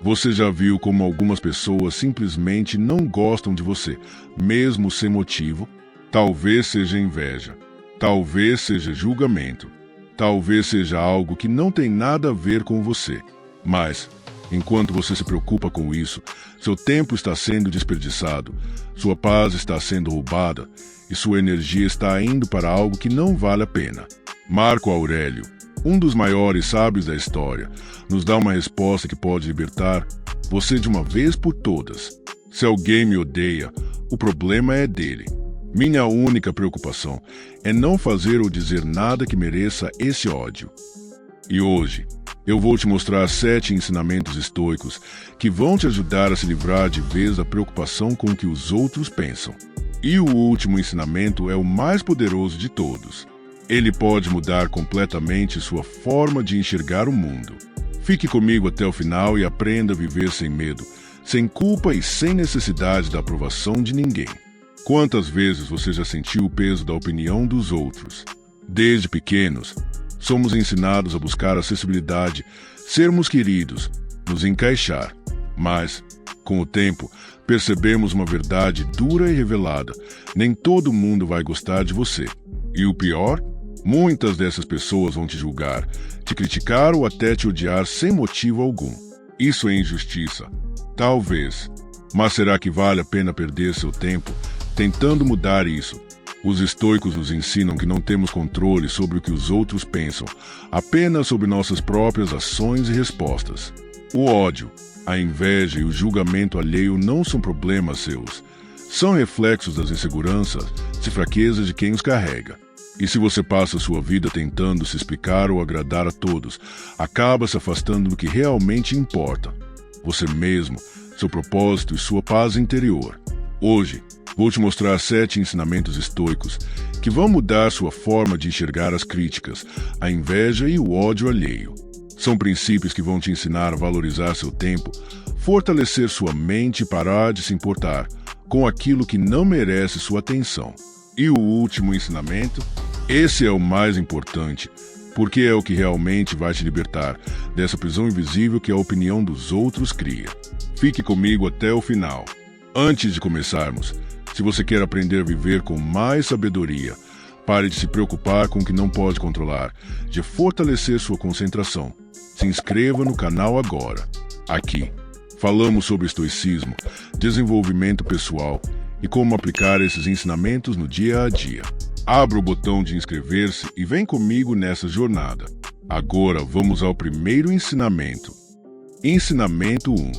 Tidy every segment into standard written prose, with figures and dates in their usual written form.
Você já viu como algumas pessoas simplesmente não gostam de você, mesmo sem motivo? Talvez seja inveja, talvez seja julgamento, talvez seja algo que não tem nada a ver com você. Mas, enquanto você se preocupa com isso, seu tempo está sendo desperdiçado, sua paz está sendo roubada e sua energia está indo para algo que não vale a pena. Marco Aurélio, um dos maiores sábios da história, nos dá uma resposta que pode libertar você de uma vez por todas. Se alguém me odeia, o problema é dele. Minha única preocupação é não fazer ou dizer nada que mereça esse ódio. E hoje, eu vou te mostrar 7 ensinamentos estoicos que vão te ajudar a se livrar de vez da preocupação com o que os outros pensam. E o último ensinamento é o mais poderoso de todos. Ele pode mudar completamente sua forma de enxergar o mundo. Fique comigo até o final e aprenda a viver sem medo, sem culpa e sem necessidade da aprovação de ninguém. Quantas vezes você já sentiu o peso da opinião dos outros? Desde pequenos, somos ensinados a buscar acessibilidade, sermos queridos, nos encaixar. Mas, com o tempo, percebemos uma verdade dura e revelada. Nem todo mundo vai gostar de você. E o pior? Muitas dessas pessoas vão te julgar, te criticar ou até te odiar sem motivo algum. Isso é injustiça? Talvez. Mas será que vale a pena perder seu tempo tentando mudar isso? Os estoicos nos ensinam que não temos controle sobre o que os outros pensam, apenas sobre nossas próprias ações e respostas. O ódio, a inveja e o julgamento alheio não são problemas seus. São reflexos das inseguranças e fraquezas de quem os carrega. E se você passa sua vida tentando se explicar ou agradar a todos, acaba se afastando do que realmente importa: você mesmo, seu propósito e sua paz interior. Hoje, vou te mostrar 7 ensinamentos estoicos que vão mudar sua forma de enxergar as críticas, a inveja e o ódio alheio. São princípios que vão te ensinar a valorizar seu tempo, fortalecer sua mente e parar de se importar com aquilo que não merece sua atenção. E o último ensinamento? Esse é o mais importante, porque é o que realmente vai te libertar dessa prisão invisível que a opinião dos outros cria. Fique comigo até o final. Antes de começarmos, se você quer aprender a viver com mais sabedoria, pare de se preocupar com o que não pode controlar, de fortalecer sua concentração. Se inscreva no canal agora. Aqui, falamos sobre estoicismo, desenvolvimento pessoal e como aplicar esses ensinamentos no dia a dia. Abra o botão de inscrever-se e vem comigo nessa jornada. Agora vamos ao primeiro ensinamento. Ensinamento 1.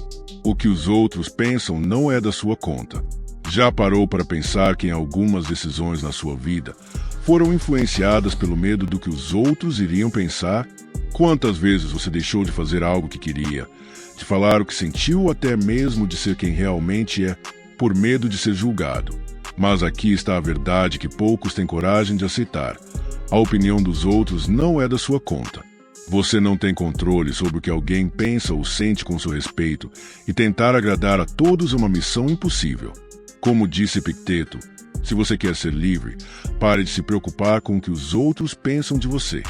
O que os outros pensam não é da sua conta. Já parou para pensar que em algumas decisões na sua vida foram influenciadas pelo medo do que os outros iriam pensar? Quantas vezes você deixou de fazer algo que queria, de falar o que sentiu ou até mesmo de ser quem realmente é, por medo de ser julgado? Mas aqui está a verdade que poucos têm coragem de aceitar. A opinião dos outros não é da sua conta. Você não tem controle sobre o que alguém pensa ou sente com seu respeito, e tentar agradar a todos é uma missão impossível. Como disse Epicteto, se você quer ser livre, pare de se preocupar com o que os outros pensam de você.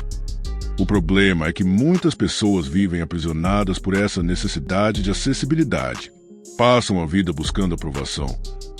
O problema é que muitas pessoas vivem aprisionadas por essa necessidade de acessibilidade. Passam a vida buscando aprovação,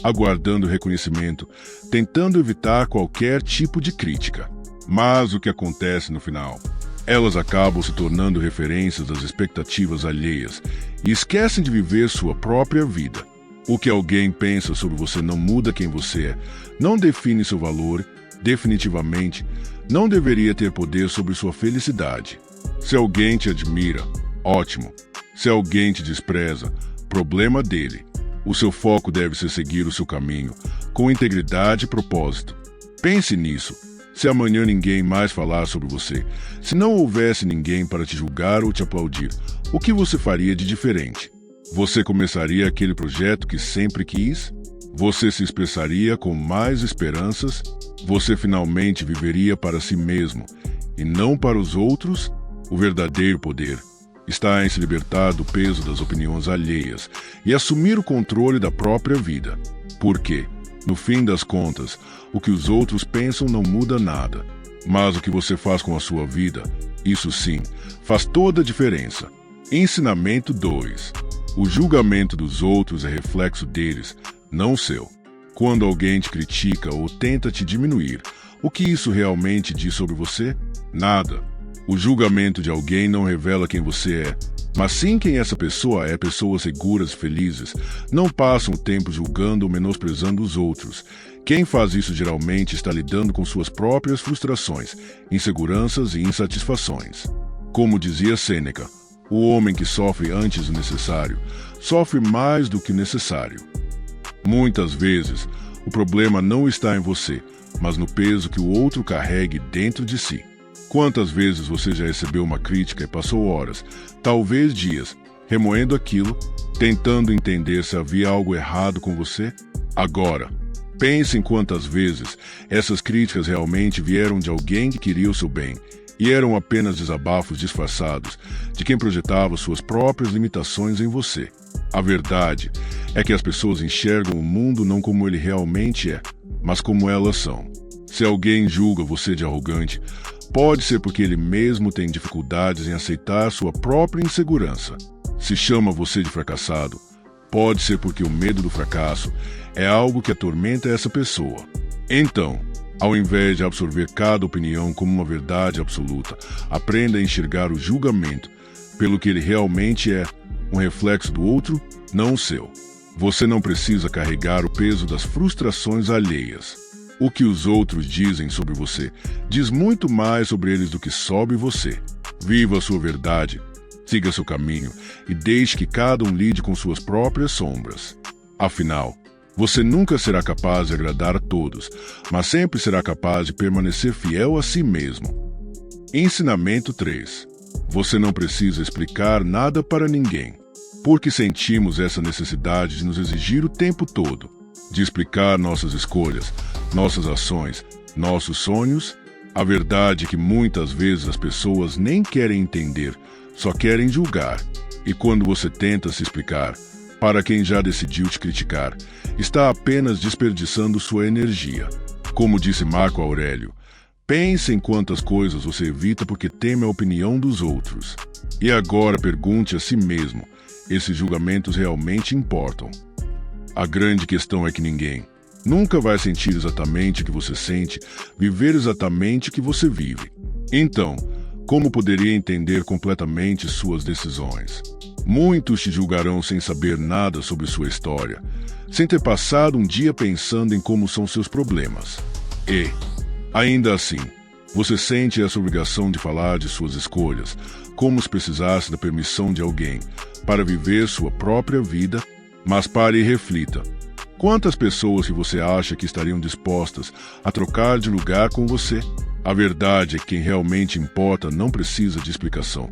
aguardando reconhecimento, tentando evitar qualquer tipo de crítica. Mas o que acontece no final? Elas acabam se tornando referências das expectativas alheias e esquecem de viver sua própria vida. O que alguém pensa sobre você não muda quem você é, não define seu valor, definitivamente não deveria ter poder sobre sua felicidade. Se alguém te admira, ótimo. Se alguém te despreza, problema dele. O seu foco deve ser seguir o seu caminho, com integridade e propósito. Pense nisso. Se amanhã ninguém mais falar sobre você, se não houvesse ninguém para te julgar ou te aplaudir, o que você faria de diferente? Você começaria aquele projeto que sempre quis? Você se expressaria com mais esperanças? Você finalmente viveria para si mesmo e não para os outros? O verdadeiro poder está em se libertar do peso das opiniões alheias e assumir o controle da própria vida. Por quê? No fim das contas, o que os outros pensam não muda nada. Mas o que você faz com a sua vida, isso sim, faz toda a diferença. Ensinamento 2. O julgamento dos outros é reflexo deles, não seu. Quando alguém te critica ou tenta te diminuir, o que isso realmente diz sobre você? Nada. O julgamento de alguém não revela quem você é, mas sim quem essa pessoa é. Pessoas seguras e felizes não passam o tempo julgando ou menosprezando os outros. Quem faz isso geralmente está lidando com suas próprias frustrações, inseguranças e insatisfações. Como dizia Sêneca, o homem que sofre antes do necessário, sofre mais do que o necessário. Muitas vezes, o problema não está em você, mas no peso que o outro carregue dentro de si. Quantas vezes você já recebeu uma crítica e passou horas, talvez dias, remoendo aquilo, tentando entender se havia algo errado com você? Agora, pense em quantas vezes essas críticas realmente vieram de alguém que queria o seu bem e eram apenas desabafos disfarçados de quem projetava suas próprias limitações em você. A verdade é que as pessoas enxergam o mundo não como ele realmente é, mas como elas são. Se alguém julga você de arrogante, pode ser porque ele mesmo tem dificuldades em aceitar sua própria insegurança. Se chama você de fracassado, pode ser porque o medo do fracasso é algo que atormenta essa pessoa. Então, ao invés de absorver cada opinião como uma verdade absoluta, aprenda a enxergar o julgamento pelo que ele realmente é, um reflexo do outro, não o seu. Você não precisa carregar o peso das frustrações alheias. O que os outros dizem sobre você diz muito mais sobre eles do que sobre você. Viva a sua verdade, siga seu caminho e deixe que cada um lide com suas próprias sombras. Afinal, você nunca será capaz de agradar a todos, mas sempre será capaz de permanecer fiel a si mesmo. Ensinamento 3. Você não precisa explicar nada para ninguém, porque sentimos essa necessidade de nos exigir o tempo todo, de explicar nossas escolhas, nossas ações, nossos sonhos. A verdade é que muitas vezes as pessoas nem querem entender, só querem julgar. E quando você tenta se explicar, para quem já decidiu te criticar, está apenas desperdiçando sua energia. Como disse Marco Aurélio, pense em quantas coisas você evita porque teme a opinião dos outros. E agora pergunte a si mesmo, esses julgamentos realmente importam? A grande questão é que ninguém nunca vai sentir exatamente o que você sente, viver exatamente o que você vive. Então, como poderia entender completamente suas decisões? Muitos te julgarão sem saber nada sobre sua história, sem ter passado um dia pensando em como são seus problemas. E, ainda assim, você sente essa obrigação de falar de suas escolhas, como se precisasse da permissão de alguém para viver sua própria vida. Mas pare e reflita. Quantas pessoas que você acha que estariam dispostas a trocar de lugar com você? A verdade é que quem realmente importa não precisa de explicação.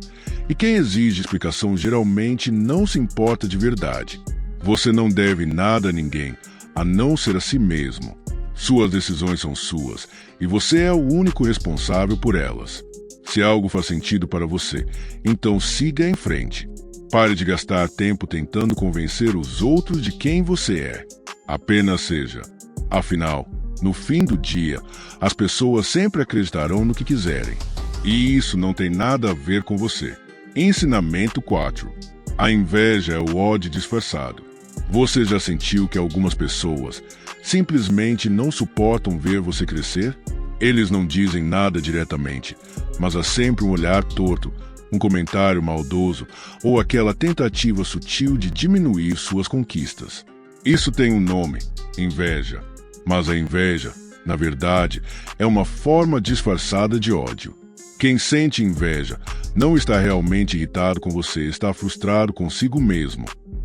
E quem exige explicação geralmente não se importa de verdade. Você não deve nada a ninguém, a não ser a si mesmo. Suas decisões são suas, e você é o único responsável por elas. Se algo faz sentido para você, então siga em frente. Pare de gastar tempo tentando convencer os outros de quem você é. Apenas seja. Afinal, no fim do dia, as pessoas sempre acreditarão no que quiserem. E isso não tem nada a ver com você. Ensinamento 4. A inveja é o ódio disfarçado. Você já sentiu que algumas pessoas simplesmente não suportam ver você crescer? Eles não dizem nada diretamente, mas há sempre um olhar torto, um comentário maldoso ou aquela tentativa sutil de diminuir suas conquistas. Isso tem um nome, inveja. Mas a inveja, na verdade, é uma forma disfarçada de ódio. Quem sente inveja não está realmente irritado com você, está frustrado consigo mesmo.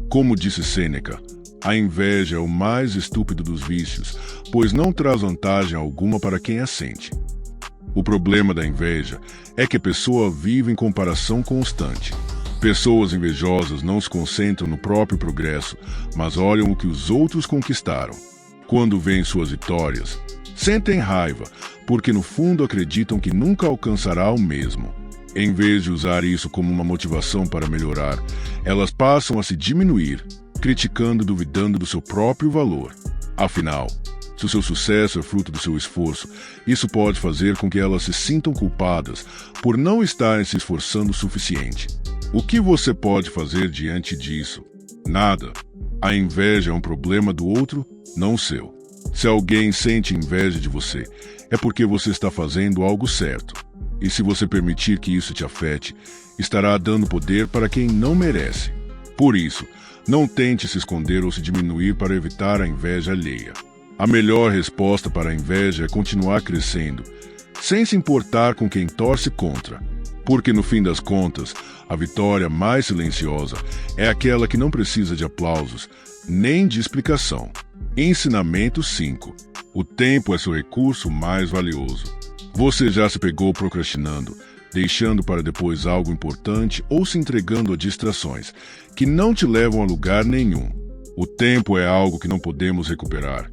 Como disse Sêneca, a inveja é o mais estúpido dos vícios, pois não traz vantagem alguma para quem a sente. O problema da inveja é que a pessoa vive em comparação constante. Pessoas invejosas não se concentram no próprio progresso, mas olham o que os outros conquistaram. Quando veem suas vitórias, sentem raiva, porque no fundo acreditam que nunca alcançará o mesmo. Em vez de usar isso como uma motivação para melhorar, elas passam a se diminuir, criticando e duvidando do seu próprio valor. Afinal, se o seu sucesso é fruto do seu esforço, isso pode fazer com que elas se sintam culpadas por não estarem se esforçando o suficiente. O que você pode fazer diante disso? Nada. A inveja é um problema do outro, não seu. Se alguém sente inveja de você, é porque você está fazendo algo certo. E se você permitir que isso te afete, estará dando poder para quem não merece. Por isso, não tente se esconder ou se diminuir para evitar a inveja alheia. A melhor resposta para a inveja é continuar crescendo, sem se importar com quem torce contra. Porque no fim das contas, a vitória mais silenciosa é aquela que não precisa de aplausos, nem de explicação. Ensinamento 5. O tempo é seu recurso mais valioso. Você já se pegou procrastinando, deixando para depois algo importante ou se entregando a distrações que não te levam a lugar nenhum. O tempo é algo que não podemos recuperar,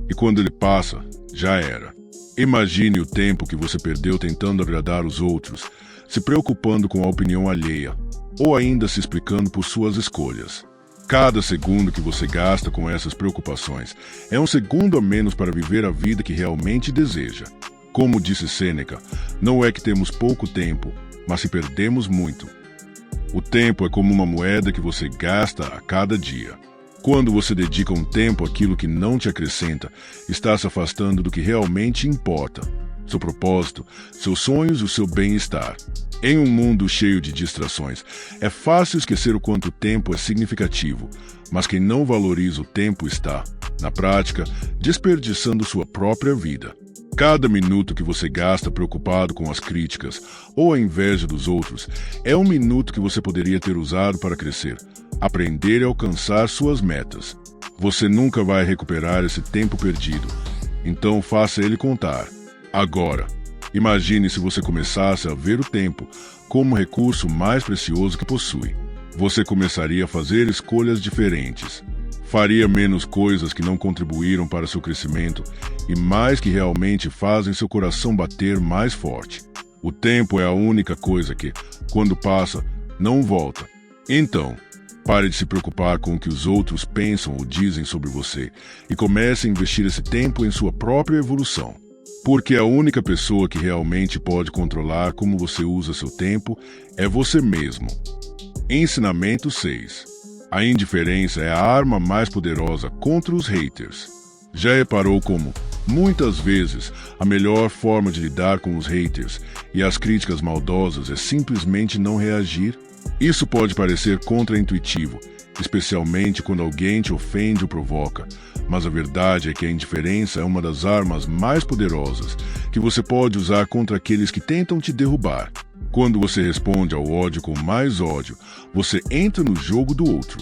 e quando ele passa, já era. Imagine o tempo que você perdeu tentando agradar os outros, se preocupando com a opinião alheia, ou ainda se explicando por suas escolhas. Cada segundo que você gasta com essas preocupações é um segundo a menos para viver a vida que realmente deseja. Como disse Sêneca, não é que temos pouco tempo, mas se perdemos muito. O tempo é como uma moeda que você gasta a cada dia. Quando você dedica um tempo àquilo que não te acrescenta, está se afastando do que realmente importa: seu propósito, seus sonhos e o seu bem-estar. Em um mundo cheio de distrações, é fácil esquecer o quanto o tempo é significativo, mas quem não valoriza o tempo está, na prática, desperdiçando sua própria vida. Cada minuto que você gasta preocupado com as críticas ou a inveja dos outros é um minuto que você poderia ter usado para crescer, aprender e alcançar suas metas. Você nunca vai recuperar esse tempo perdido, então faça ele contar. Agora, imagine se você começasse a ver o tempo como o recurso mais precioso que possui. Você começaria a fazer escolhas diferentes. Faria menos coisas que não contribuíram para seu crescimento e mais que realmente fazem seu coração bater mais forte. O tempo é a única coisa que, quando passa, não volta. Então, pare de se preocupar com o que os outros pensam ou dizem sobre você e comece a investir esse tempo em sua própria evolução. Porque a única pessoa que realmente pode controlar como você usa seu tempo é você mesmo. Ensinamento 6. A indiferença é a arma mais poderosa contra os haters. Já reparou como, muitas vezes, a melhor forma de lidar com os haters e as críticas maldosas é simplesmente não reagir? Isso pode parecer contraintuitivo, especialmente quando alguém te ofende ou provoca, mas a verdade é que a indiferença é uma das armas mais poderosas que você pode usar contra aqueles que tentam te derrubar. Quando você responde ao ódio com mais ódio, você entra no jogo do outro.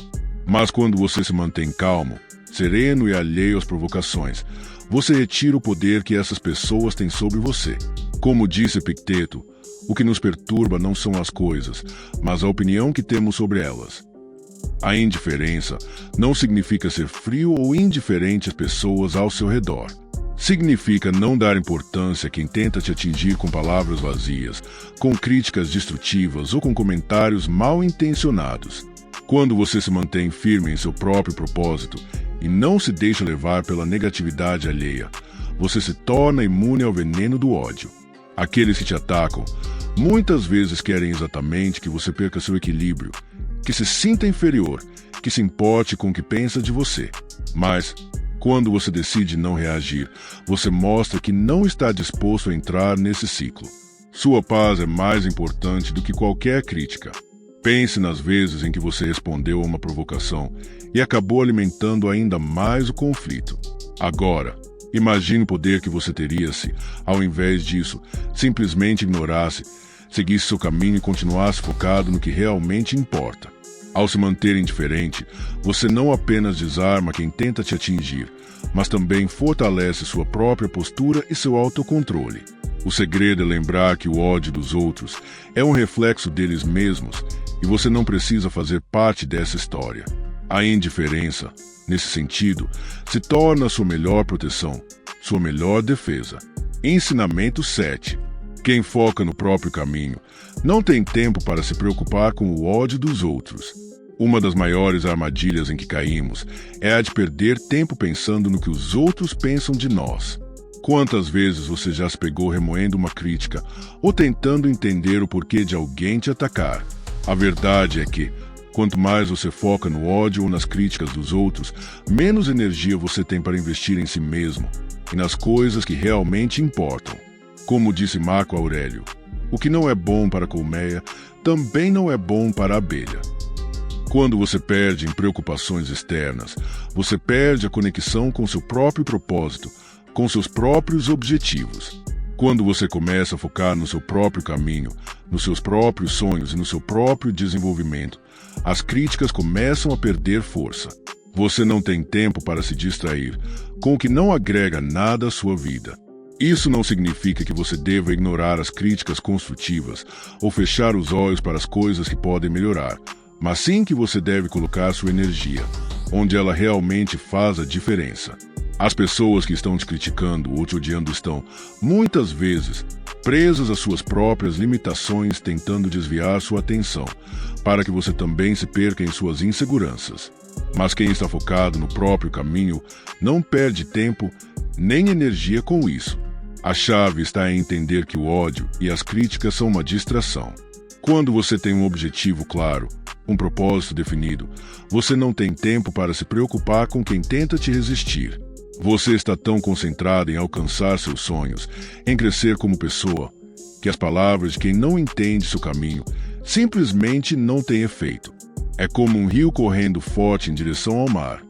Mas quando você se mantém calmo, sereno e alheio às provocações, você retira o poder que essas pessoas têm sobre você. Como disse Epicteto, o que nos perturba não são as coisas, mas a opinião que temos sobre elas. A indiferença não significa ser frio ou indiferente às pessoas ao seu redor. Significa não dar importância a quem tenta te atingir com palavras vazias, com críticas destrutivas ou com comentários mal intencionados. Quando você se mantém firme em seu próprio propósito e não se deixa levar pela negatividade alheia, você se torna imune ao veneno do ódio. Aqueles que te atacam muitas vezes querem exatamente que você perca seu equilíbrio, que se sinta inferior, que se importe com o que pensa de você. Mas, quando você decide não reagir, você mostra que não está disposto a entrar nesse ciclo. Sua paz é mais importante do que qualquer crítica. Pense nas vezes em que você respondeu a uma provocação e acabou alimentando ainda mais o conflito. Agora, imagine o poder que você teria se, ao invés disso, simplesmente ignorasse, seguisse seu caminho e continuasse focado no que realmente importa. Ao se manter indiferente, você não apenas desarma quem tenta te atingir, mas também fortalece sua própria postura e seu autocontrole. O segredo é lembrar que o ódio dos outros é um reflexo deles mesmos e você não precisa fazer parte dessa história. A indiferença, nesse sentido, se torna sua melhor proteção, sua melhor defesa. Ensinamento 7. Quem foca no próprio caminho não tem tempo para se preocupar com o ódio dos outros. Uma das maiores armadilhas em que caímos é a de perder tempo pensando no que os outros pensam de nós. Quantas vezes você já se pegou remoendo uma crítica ou tentando entender o porquê de alguém te atacar? A verdade é que, Quanto mais você foca no ódio ou nas críticas dos outros, menos energia você tem para investir em si mesmo e nas coisas que realmente importam. Como disse Marco Aurélio, o que não é bom para a colmeia, também não é bom para a abelha. Quando você perde em preocupações externas, você perde a conexão com seu próprio propósito, com seus próprios objetivos. Quando você começa a focar no seu próprio caminho, nos seus próprios sonhos e no seu próprio desenvolvimento, as críticas começam a perder força. Você não tem tempo para se distrair com o que não agrega nada à sua vida. Isso não significa que você deva ignorar as críticas construtivas ou fechar os olhos para as coisas que podem melhorar, mas sim que você deve colocar sua energia onde ela realmente faz a diferença. As pessoas que estão te criticando ou te odiando estão, muitas vezes, presas às suas próprias limitações, tentando desviar sua atenção, para que você também se perca em suas inseguranças. Mas quem está focado no próprio caminho não perde tempo nem energia com isso. A chave está em entender que o ódio e as críticas são uma distração. Quando você tem um objetivo claro, um propósito definido, você não tem tempo para se preocupar com quem tenta te resistir. Você está tão concentrado em alcançar seus sonhos, em crescer como pessoa, que as palavras de quem não entende seu caminho simplesmente não têm efeito. É como um rio correndo forte em direção ao mar.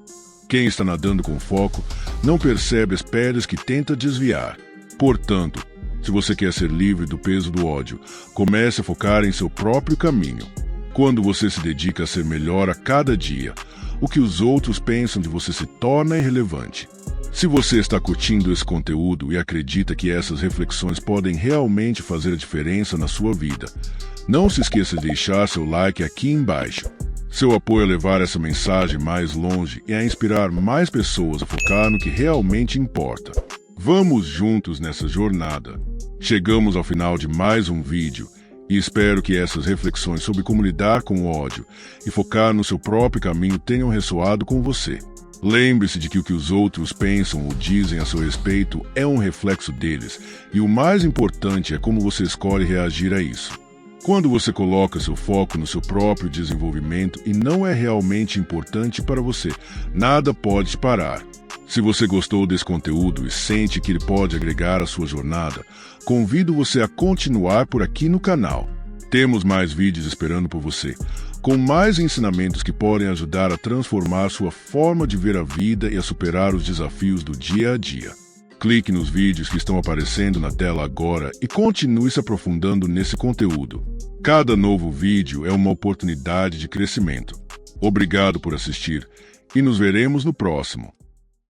Quem está nadando com foco não percebe as pedras que tenta desviar. Portanto, se você quer ser livre do peso do ódio, comece a focar em seu próprio caminho. Quando você se dedica a ser melhor a cada dia, o que os outros pensam de você se torna irrelevante. Se você está curtindo esse conteúdo e acredita que essas reflexões podem realmente fazer a diferença na sua vida, não se esqueça de deixar seu like aqui embaixo. Seu apoio a levar essa mensagem mais longe e a inspirar mais pessoas a focar no que realmente importa. Vamos juntos nessa jornada. Chegamos ao final de mais um vídeo e espero que essas reflexões sobre como lidar com o ódio e focar no seu próprio caminho tenham ressoado com você. Lembre-se de que o que os outros pensam ou dizem a seu respeito é um reflexo deles, e o mais importante é como você escolhe reagir a isso. Quando você coloca seu foco no seu próprio desenvolvimento e não é realmente importante para você, nada pode te parar. Se você gostou desse conteúdo e sente que ele pode agregar à sua jornada, convido você a continuar por aqui no canal. Temos mais vídeos esperando por você, com mais ensinamentos que podem ajudar a transformar sua forma de ver a vida e a superar os desafios do dia a dia. Clique nos vídeos que estão aparecendo na tela agora e continue se aprofundando nesse conteúdo. Cada novo vídeo é uma oportunidade de crescimento. Obrigado por assistir e nos veremos no próximo.